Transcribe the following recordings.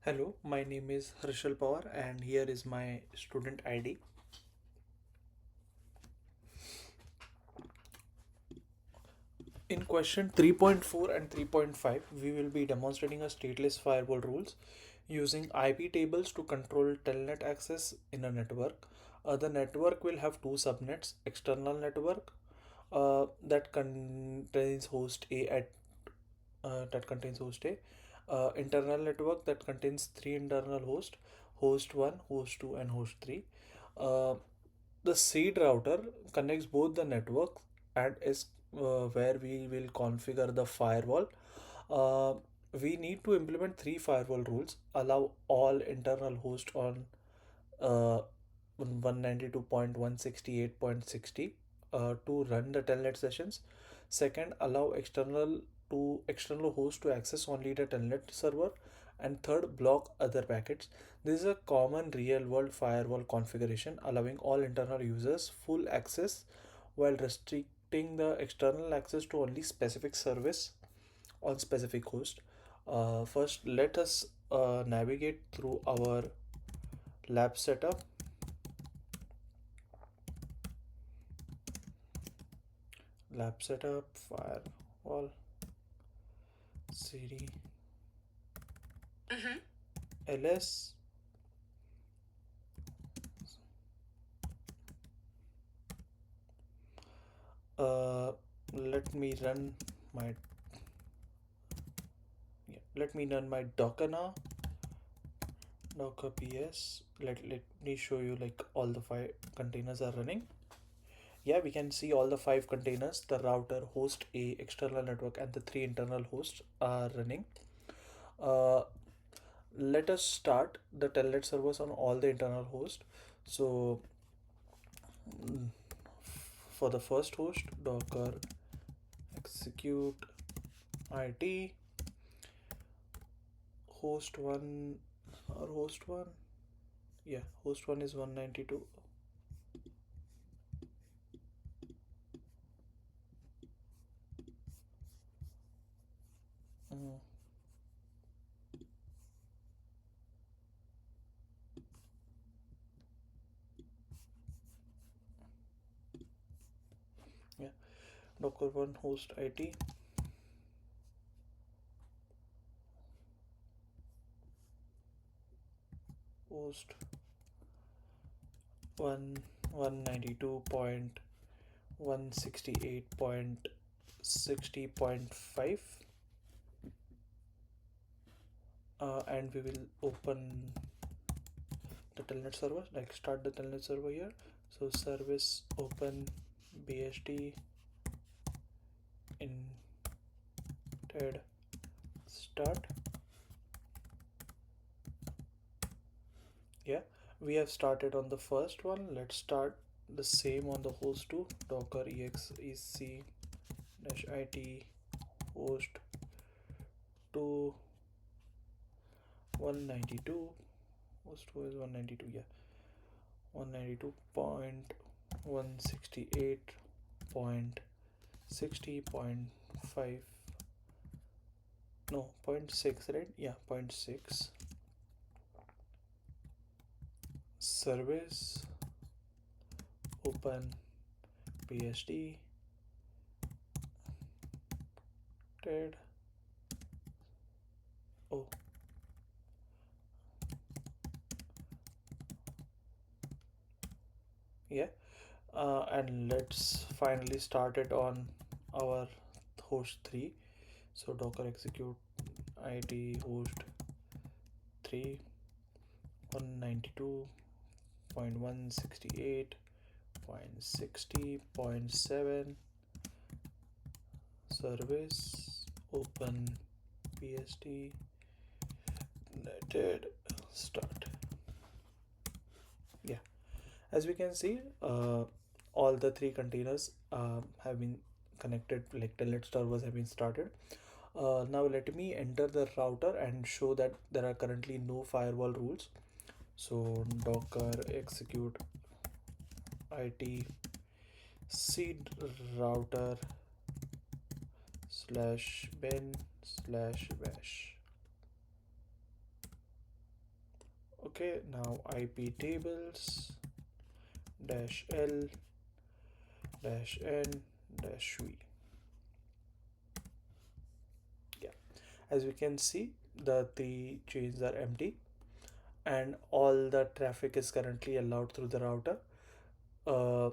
Hello, my name is Harshal Pawar and here is my student ID. In question 3.4 and 3.5, we will be demonstrating a stateless firewall rules using IP tables to control telnet access in a network. The network will have two subnets, external network that contains host A internal network that contains three internal hosts, host 1, host 2 and host 3. Uh, the seed router connects both the networks and is where we will configure the firewall. Uh, we need to implement three firewall rules. Allow all internal hosts on uh, 192.168.60 to run the telnet sessions. Second, allow external host to access only the telnet server. And third, block other packets. This is a common real-world firewall configuration, allowing all internal users full access while restricting the external access to only specific service on specific host. First, let us navigate through our lab setup. Lab setup, firewall, cd, ls. Uh, let me run my let me run my Docker now. Docker ps. Let me show you like all the five containers are running. Yeah, we can see all the five containers. The router, host A, external network, and the three internal hosts are running. Uh, Let us start the telnet servers on all the internal hosts. So mm, for the first host, docker execute it host 1 or host 1. Yeah, host 1 is 192. Mm, yeah, docker 1 host it host 1 192.168.60.5, and we will open the telnet server, like start the telnet server here. So service open bsd inted start. Yeah, we have started on the first one. Let's start the same on the host 2, docker exec dash it host 2 192. Host 2 is 192. Yeah, 192.168.60.5. No, zero point 0.6, right? Yeah, zero point 0.6. Service open bsd ted. Oh, yeah. And let's finally start it on our host 3. So docker execute it host 3 192.168.60.7 service open bsd netted start. Yeah, as we can see, all the three containers have been connected, like telnet servers have been started. Now let me enter the router and show that there are currently no firewall rules. So docker execute it seed router slash bin slash bash. Okay, now iptables dash l dash n dash v. Yeah, as we can see, the chains are empty and all the traffic is currently allowed through the router. uh,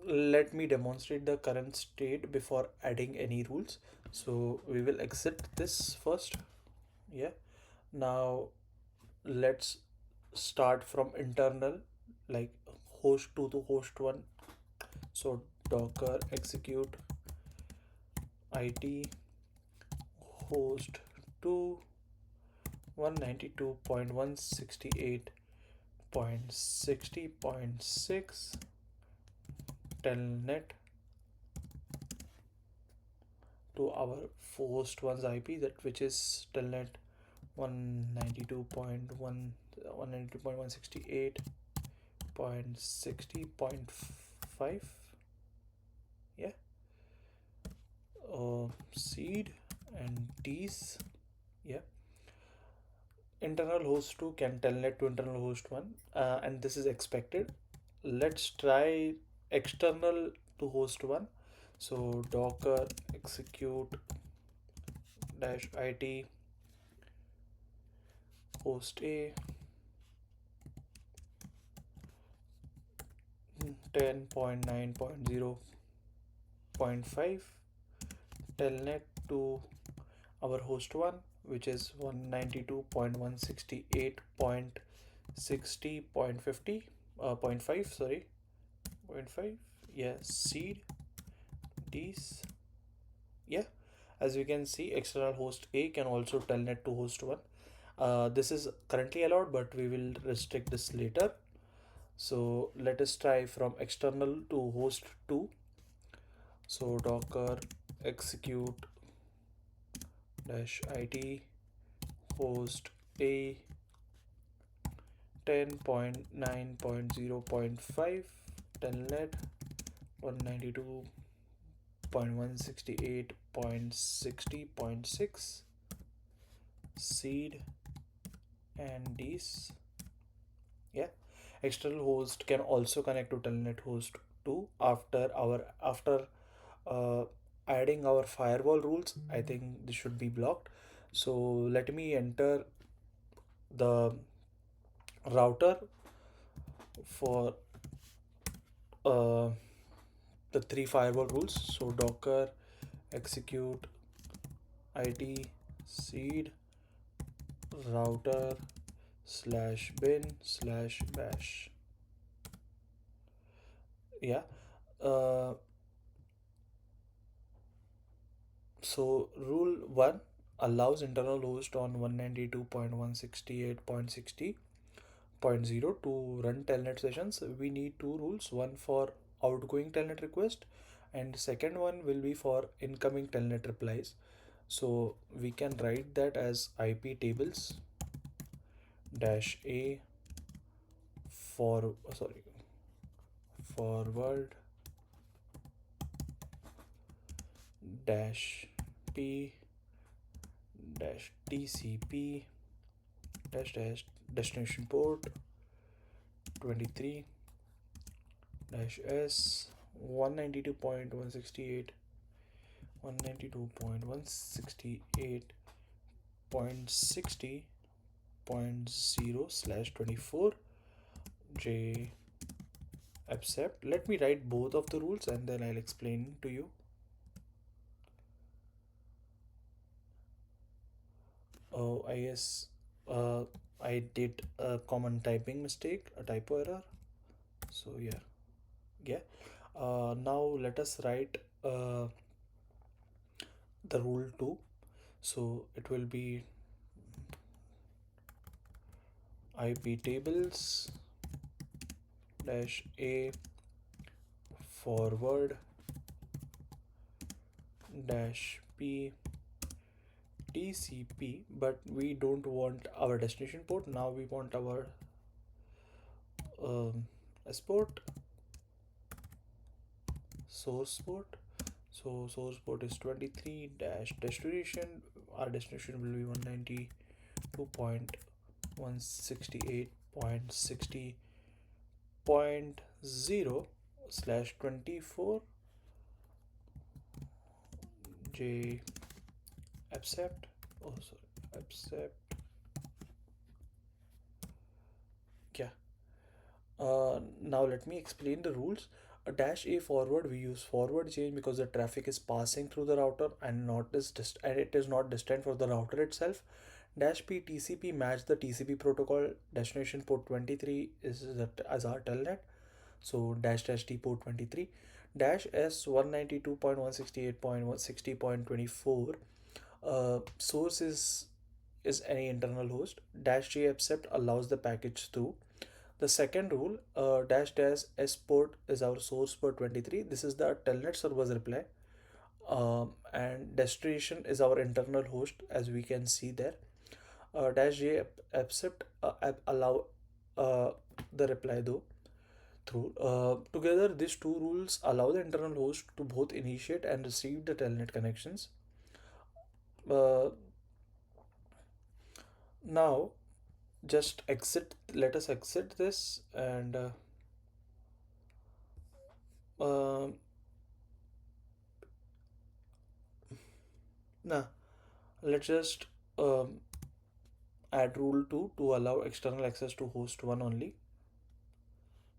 Let me demonstrate the current state before adding any rules. So we will exit this first. Yeah, now let's start from internal, like host 2 to host 1. So docker execute it host 2 192.168.60.6 telnet to our host 1's IP, that which is telnet 192.1 192.168.60.5. Yeah, seed and these. Yeah, internal host 2 can telnet to internal host 1, and this is expected. Let's try external to host 1. So docker execute dash it hostA 10.9.0.5 telnet to our host 1, which is 192.168.60.50 point 5, sorry, point 5. Yeah, seed these. Yeah, as you can see, external host A can also telnet to host 1. This is currently allowed, but we will restrict this later. So let us try from external to host 2. So docker execute dash it host A 10.9.0.5 telnet 192.168.60.6 seed and these. Yeah, external host can also connect to telnet host 2 after uh, adding our firewall rules. I think this should be blocked. So let me enter the router for uh, the three firewall rules. So docker execute it seed router slash bin slash bash. Yeah, uh, so rule 1 allows internal host on 192.168.60.0 to run telnet sessions. We need two rules, one for outgoing telnet request and second one will be for incoming telnet replies. So we can write that as iptables dash a for sorry forward dash p dash tcp dash destination port 23 dash s 192.168 192.168.60.0 slash 24 j accept. Let me write both of the rules and then I'll explain to you. Oh, I guess I did a common typing mistake, a typo error. So yeah. Now let us write the rule 2. So it will be iptables dash a forward dash p tcp, but we don't want our destination port. Now we want our S port, source port. So source port is 23 dash destination. Our destination will be 192.168.60.0 168.60.0 slash 24 j accept. Oh, sorry, accept. Yeah. Now let me explain the rules. A dash A forward, we use forward chain because the traffic is passing through the router and and it is not distant for the router itself. Dash P TCP match the TCP protocol. Destination port 23 is as our telnet. So dash dash T port 23. Dash S 192.168.160.24. Source is any internal host. Dash J accept allows the package through. The second rule, dash dash S port is our source port 23. This is the telnet server's reply. And destination is our internal host, as we can see there. Dash J accept allow uh, the reply though through. Together, these two rules allow the internal host to both initiate and receive the telnet connections. Uh, Now, just exit. Let us exit this and uh, now let's just um, add rule 2 to allow external access to host 1 only.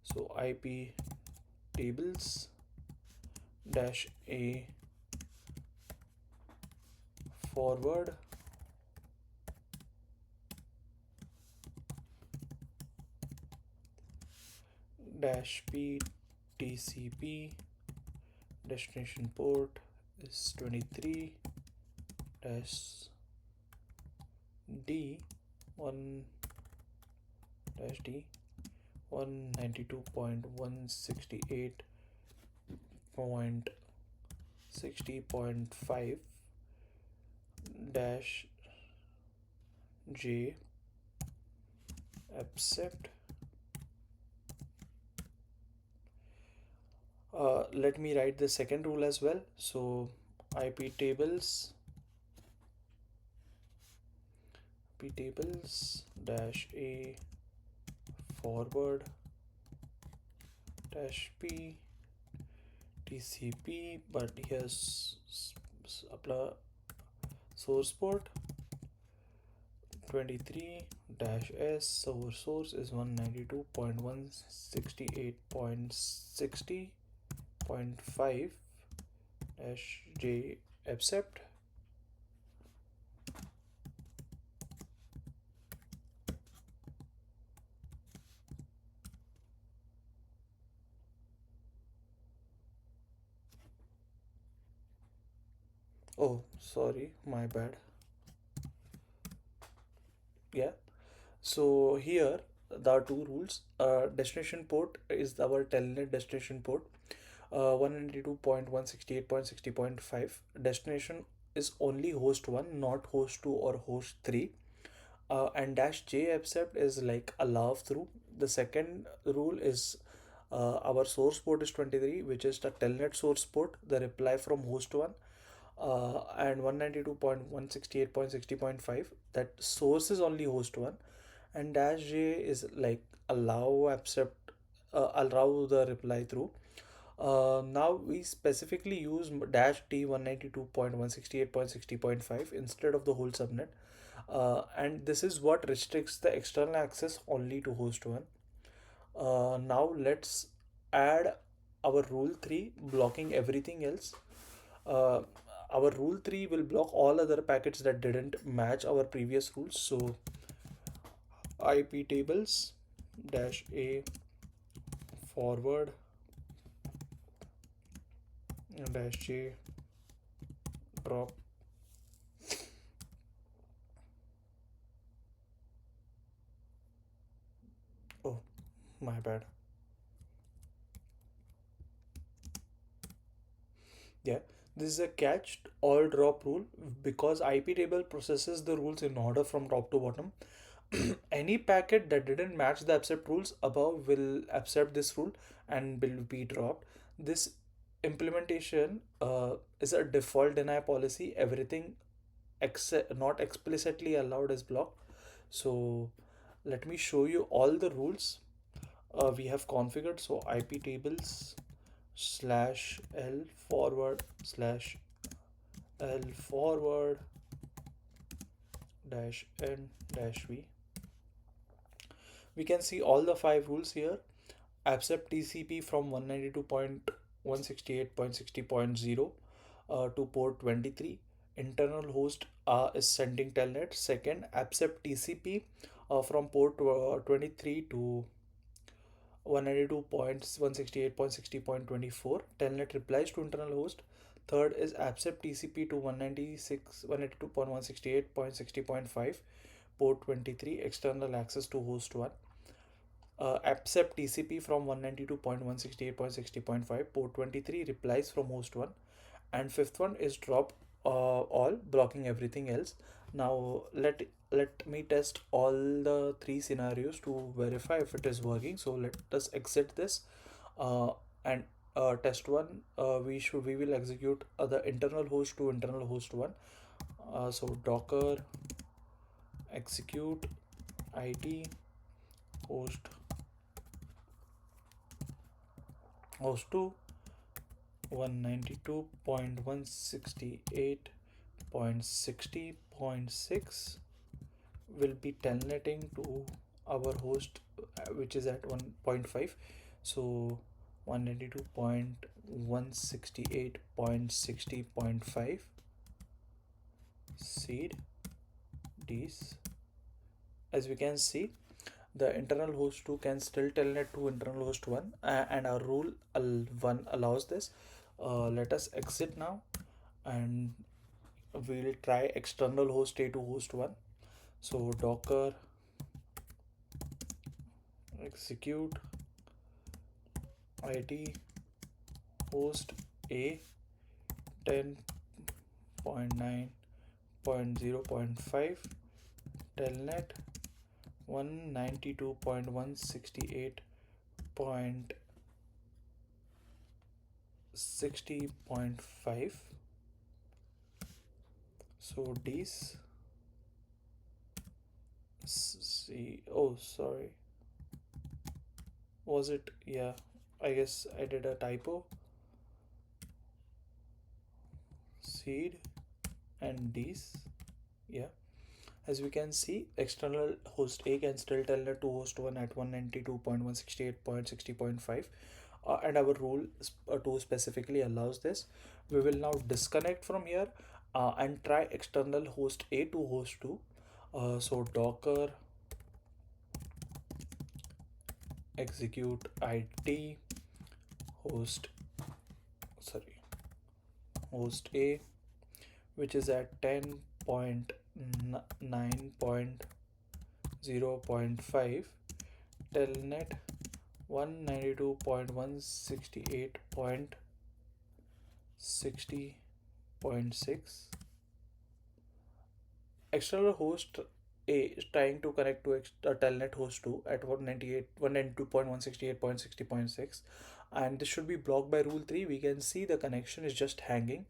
So IP tables dash a forward dash p TCP destination port is 23 dash D 1 dash D 192.168.60.5 dash J accept. Let me write the second rule as well. So iptables dash a forward dash p TCP, but here's apply source port 23 dash S. Our source is 192.168.60.5 dash J accept. Oh, sorry, my bad. Yeah. So here there are two rules. Destination port is our telnet destination port. 192.168.60.5. Destination is only host 1, not host 2 or host 3. And dash J accept is like allow through. The second rule is our source port is 23, which is the telnet source port, the reply from host 1. And 192.168.60.5, that source is only host 1, and dash J is like allow accept allow the reply through. Now we specifically use dash T 192.168.60.5 instead of the whole subnet, and this is what restricts the external access only to host 1. Now let's add our rule 3 blocking everything else. uh, our rule 3 will block all other packets that didn't match our previous rules. So IP tables dash a forward dash j drop. Oh, my bad. Yeah, this is a catched all drop rule because IP table processes the rules in order from top to bottom. Any packet that didn't match the accept rules above will accept this rule and will be dropped. This implementation is a default deny policy. Everything except not explicitly allowed is blocked. So Let me show you all the rules we have configured. So iptables slash l forward slash l forward dash n dash v. We can see all the five rules here. Accept TCP from 192.168.60.0 to port 23. Internal host is sending telnet. Second, accept TCP from port 23 to 192.168.60.24. Telnet replies to internal host. Third is accept TCP to 192.168.60.5 port 23, external access to host 1. Accept TCP from 192.168.60.5 port 23, replies from host 1. And fifth one is drop all, blocking everything else. Now let me test all the three scenarios to verify if it is working. So let us exit this and test one. We will execute the internal host to internal host 1. So docker execute it host 2 192.168.60.6 will be telnetting to our host which is at 1.5. So 192.168.60.5 seed these. As we can see, the internal host 2 can still telnet to internal host 1, and our rule 1 allows this. Let us exit now and we'll try external host A to host 1. So docker execute it host A 10.9.0.5 telnet 192.168.60.5. So these see, oh sorry, was it? Yeah, I guess I did a typo. Seed and these, yeah. As we can see, external host A can still telnet to host 1 at 192.168.60.5, and our rule 2 specifically allows this. We will now disconnect from here and try external host A to host 2. So docker execute it host host A, which is at 10.9.0.5 telnet 192.168.60.6. External host A is trying to connect to telnet host 2 at 192.168.60.6, and this should be blocked by rule 3. We can see the connection is just hanging.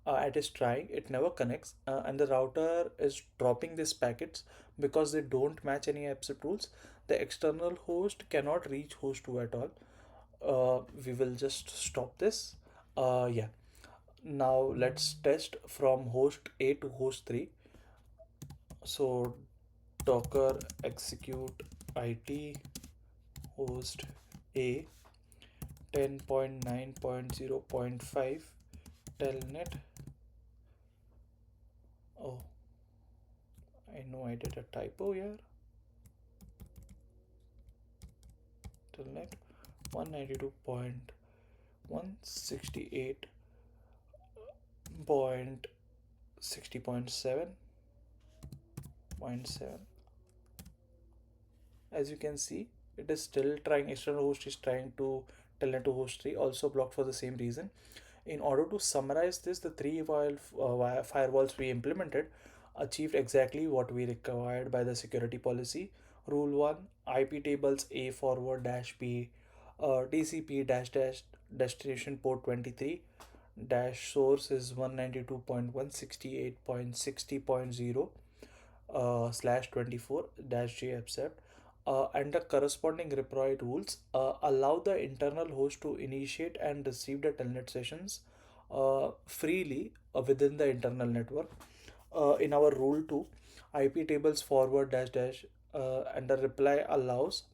It is trying, it never connects, and the router is dropping these packets because they don't match any accept rules. The external host cannot reach host 2 at all. We will just stop this. Yeah. Now let's test from host A to host 3. So docker execute it host A 10.9.0.5 telnet. Oh, I know I did a typo here. Telnet 192.168.60.7. As you can see, it is still trying. External host is trying to telnet to host 3, also blocked for the same reason. In order to summarize this, the three firewalls we implemented achieved exactly what we required by the security policy. Rule 1, IP tables A forward dash B, TCP dash dash destination port 23 dash source is 192.168.60.0 slash 24 dash J accept. and the corresponding reply rules allow the internal host to initiate and receive the telnet sessions freely within the internal network. In our rule 2, IP tables forward dash dash and the reply allows,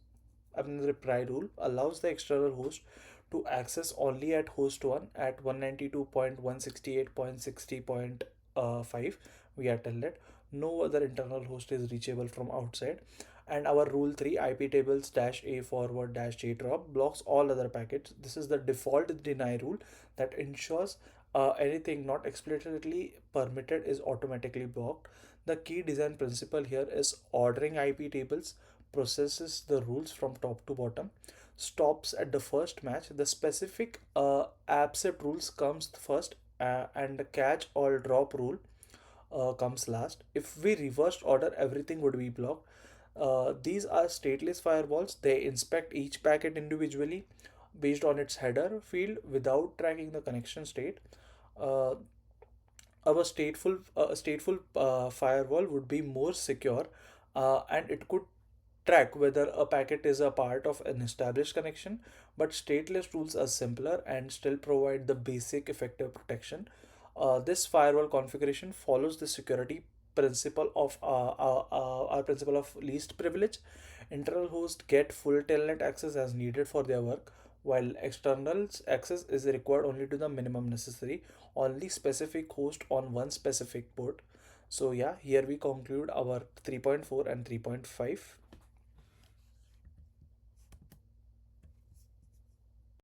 the reply rule allows the external host to access only at host 1 at 192.168.60.5 via telnet. No other internal host is reachable from outside. And our rule 3, IP tables dash a forward dash j drop, blocks all other packets. This is the default deny rule that ensures anything not explicitly permitted is automatically blocked. The key design principle here is ordering IP tables processes the rules from top to bottom, stops at the first match. The specific accept rules comes first, and the catch or drop rule comes last. If we reversed order, everything would be blocked. These are stateless firewalls. They inspect each packet individually based on its header field without tracking the connection state. Uh, our stateful firewall would be more secure, and it could track whether a packet is a part of an established connection, but stateless rules are simpler and still provide the basic effective protection. This firewall configuration follows the security principle of our principle of least privilege. Internal hosts get full telnet access as needed for their work, while external access is required only to the minimum necessary, only specific host on one specific port. So yeah, here we conclude our 3.4 and 3.5.